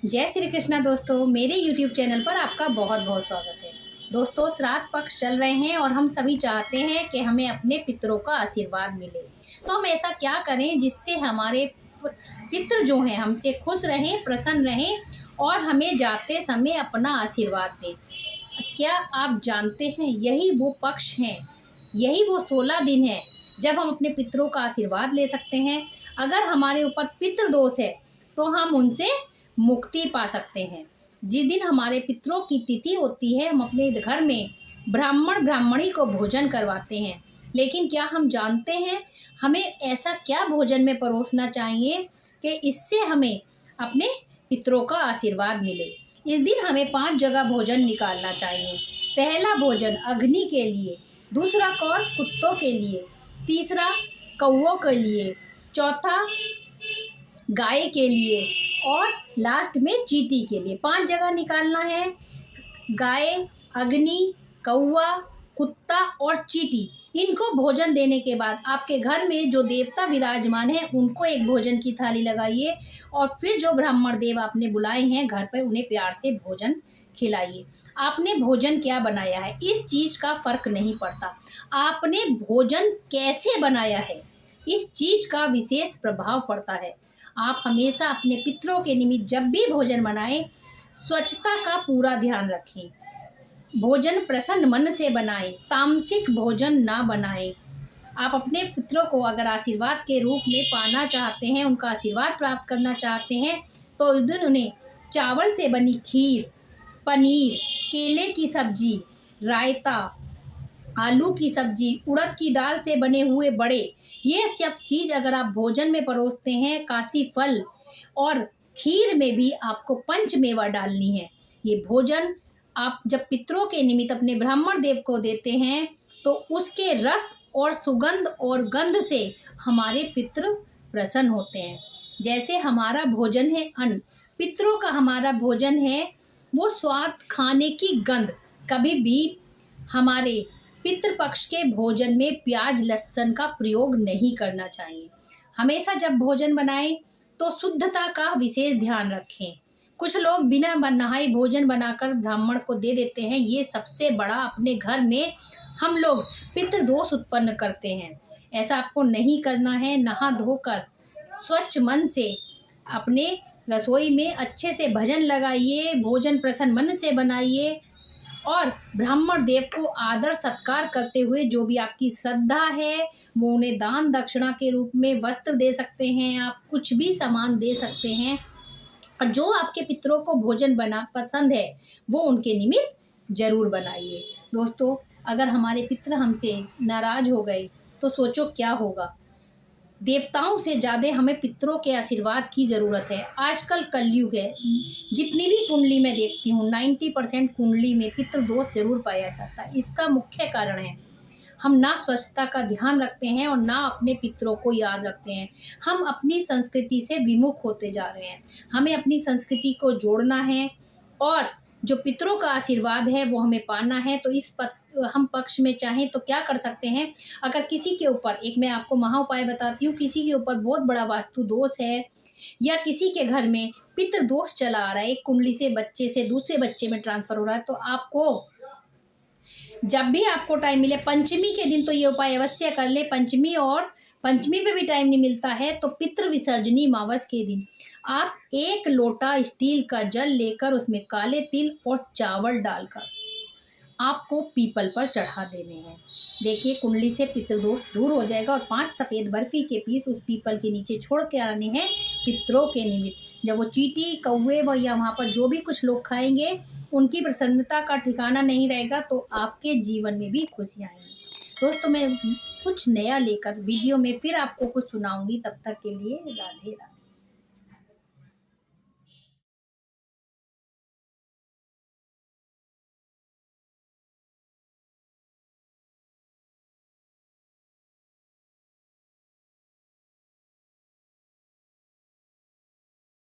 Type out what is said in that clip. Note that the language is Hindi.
जय श्री कृष्णा दोस्तों, मेरे YouTube चैनल पर आपका बहुत बहुत स्वागत है। दोस्तों, श्राद्ध पक्ष चल रहे हैं और हम सभी चाहते हैं कि हमें अपने पितरों का आशीर्वाद मिले। तो हम ऐसा क्या करें जिससे हमारे पितृ जो हैं हमसे खुश रहें, प्रसन्न रहें और हमें जाते समय अपना आशीर्वाद दें। क्या आप जानते हैं यही वो पक्ष हैं, यही वो 16 दिन हैं जब हम अपने पितरों का आशीर्वाद ले सकते हैं। अगर हमारे ऊपर पितृ दोष है तो हम उनसे मुक्ति पा सकते हैं। जिस दिन हमारे पितरों की तिथि होती है, हम अपने घर में ब्राह्मणी को भोजन करवाते हैं। लेकिन क्या हम जानते हैं हमें ऐसा क्या भोजन में परोसना चाहिए कि इससे हमें अपने पितरों का आशीर्वाद मिले। इस दिन हमें 5 जगह भोजन निकालना चाहिए। पहला भोजन अग्नि के लिए, दूसरा कौर कुत्तों के लिए, तीसरा कौवों के लिए, चौथा गाय के लिए और लास्ट में चींटी के लिए। 5 जगह निकालना है। गाय, अग्नि, कौवा, कुत्ता और चींटी, इनको भोजन देने के बाद आपके घर में जो देवता विराजमान है उनको एक भोजन की थाली लगाइए और फिर जो ब्राह्मण देव आपने बुलाए हैं घर पर उन्हें प्यार से भोजन खिलाइए। आपने भोजन क्या बनाया है इस चीज़ का फर्क नहीं पड़ता, आपने भोजन कैसे बनाया है इस चीज़ का विशेष प्रभाव पड़ता है। आप हमेशा अपने पितरों के निमित्त जब भी भोजन बनाएं, स्वच्छता का पूरा ध्यान रखें। भोजन प्रसन्न मन से बनाएं, तामसिक भोजन ना बनाएं। आप अपने पितरों को अगर आशीर्वाद के रूप में पाना चाहते हैं, उनका आशीर्वाद प्राप्त करना चाहते हैं, तो उस दिन उन्हें चावल से बनी खीर, पनीर, केले की सब्जी, रायता, आलू की सब्जी, उड़द की दाल से बने हुए बड़े, ये सब चीज़ अगर आप भोजन में परोसते हैं, काशी फल और खीर में भी आपको पंचमेवा डालनी है। ये भोजन आप जब पितरों के निमित्त अपने ब्राह्मण देव को देते हैं तो उसके रस और सुगंध और गंध से हमारे पितृ प्रसन्न होते हैं। जैसे हमारा भोजन है अन्न, पितरों का हमारा भोजन है वो स्वाद, खाने की गंध। कभी भी हमारे पितृपक्ष के भोजन में प्याज लहसुन का प्रयोग नहीं करना चाहिए। हमेशा जब भोजन बनाएं तो शुद्धता का विशेष ध्यान रखें। कुछ लोग बिना नहाए भोजन बनाकर ब्राह्मण को दे देते हैं, ये सबसे बड़ा अपने घर में हम लोग पितृदोष उत्पन्न करते हैं। ऐसा आपको नहीं करना है। नहा धोकर स्वच्छ मन से अपने रसोई में अच्छे से भजन लगाइए, भोजन प्रसन्न मन से बनाइए और ब्राह्मण देव को आदर सत्कार करते हुए जो भी आपकी श्रद्धा है वो उन्हें दान दक्षिणा के रूप में वस्त्र दे सकते हैं, आप कुछ भी सामान दे सकते हैं। और जो आपके पितरों को भोजन बना पसंद है वो उनके निमित्त जरूर बनाइए। दोस्तों, अगर हमारे पितर हमसे नाराज हो गए तो सोचो क्या होगा। देवताओं से ज़्यादा हमें पितरों के आशीर्वाद की ज़रूरत है। आजकल कलयुग है, जितनी भी कुंडली में देखती हूँ 90% कुंडली में पितृ दोष जरूर पाया जाता है। इसका मुख्य कारण है हम ना स्वच्छता का ध्यान रखते हैं और ना अपने पितरों को याद रखते हैं। हम अपनी संस्कृति से विमुख होते जा रहे हैं। हमें अपनी संस्कृति को जोड़ना है और जो पितरों का आशीर्वाद है वो हमें पाना है। तो हम पक्ष में चाहें तो क्या कर सकते हैं, अगर किसी के ऊपर, एक मैं आपको महा उपाय बताती हूँ, किसी के ऊपर बहुत बड़ा वास्तु दोष है या किसी के घर में पितृ दोष चला आ रहा है, एक कुंडली से बच्चे से दूसरे बच्चे में ट्रांसफर हो रहा है, तो आपको जब भी आपको टाइम मिले, पंचमी के दिन तो ये उपाय अवश्य कर ले। पंचमी पे भी टाइम नहीं मिलता है तो पितृ विसर्जनी अमावस के दिन आप 1 लोटा स्टील का जल लेकर उसमें काले तिल और चावल डालकर आपको पीपल पर चढ़ा देने हैं। देखिए, कुंडली से पितृदोष दूर हो जाएगा और 5 सफ़ेद बर्फी के पीस उस पीपल के नीचे छोड़ के आने हैं पितरों के निमित्त। जब वो चींटी, कौवे व या वहाँ पर जो भी कुछ लोग खाएंगे उनकी प्रसन्नता का ठिकाना नहीं रहेगा तो आपके जीवन में भी खुशियाँ आएंगी। दोस्तों, मैं कुछ नया लेकर वीडियो में फिर आपको कुछ सुनाऊंगी। तब तक के लिए राधे राधे।